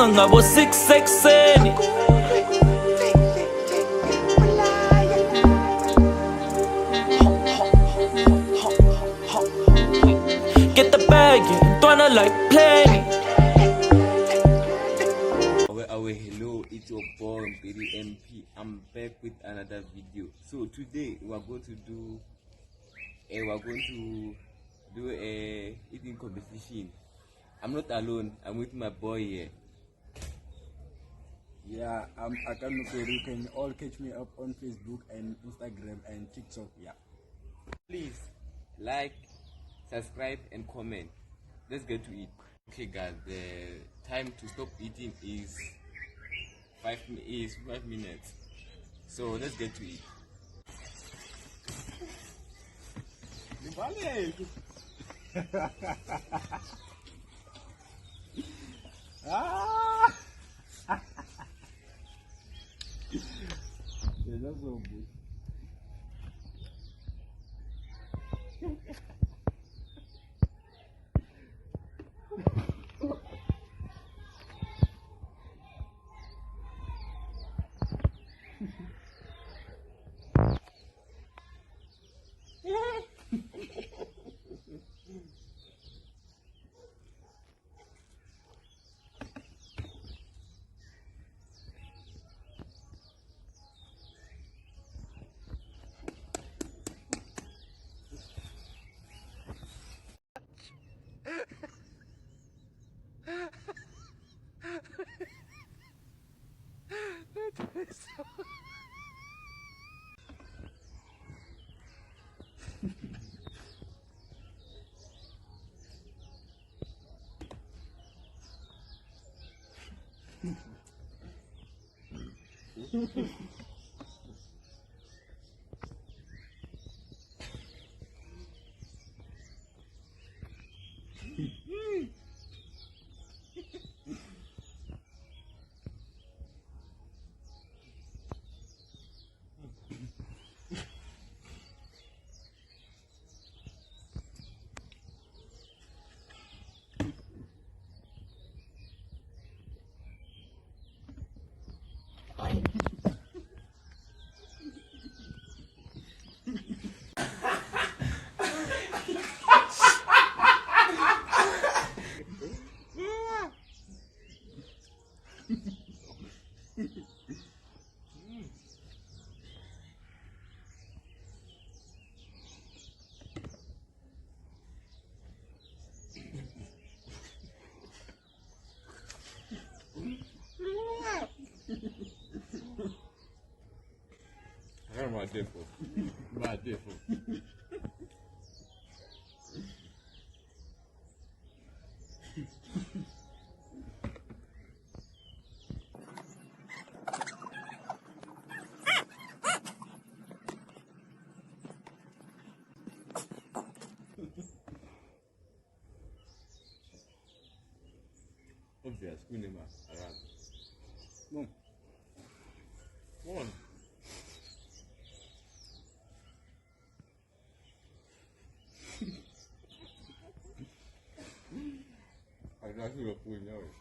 Vuka ngabo 6 ekseni. Get the bag, yeah, ntwana like plenty. Hello, it's your boy Billy MP. I'm back with another video. So today we're going to do a eating competition. I'm not alone. I'm with my boy here. Yeah, I'm Akan Nukeri. You can all catch me up on Facebook and Instagram and TikTok. Yeah. Please like, subscribe, and comment. Let's get to it. Okay, guys. The time to stop eating is 5 minutes. So let's get to it. Ah! Yeah, that's so good. That's my default. My default. Obvious, Kunima, around. No. One. I got you a full noise.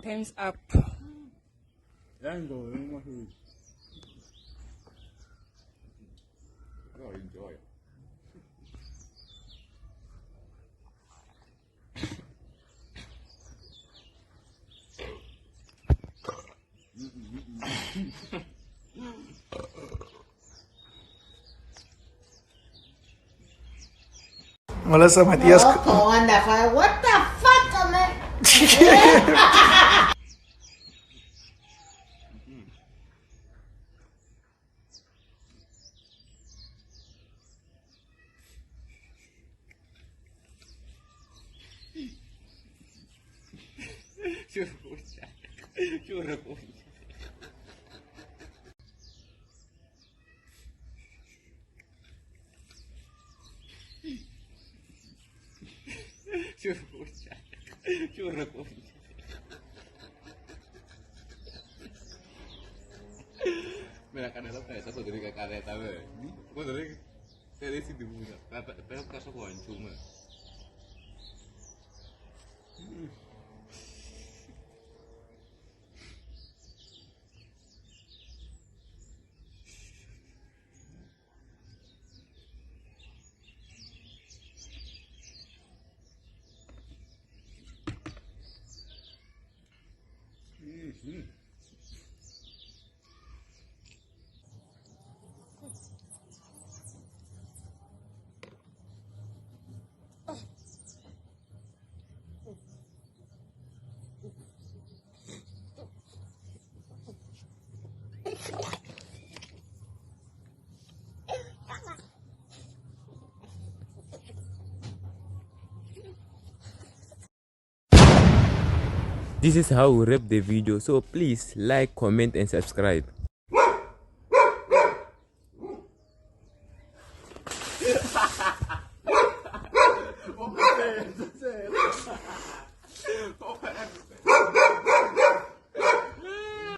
Pens up. Yango, you No, enjoy it. Melissa Matias. Oh, wonderful. What the fuck, man? Mira, canela preta, Rodrigo, caneta, velho. Rodrigo, tem esse de muda. Pega o cachorro ancho, mano. This is how we wrap the video, so please like, comment and subscribe.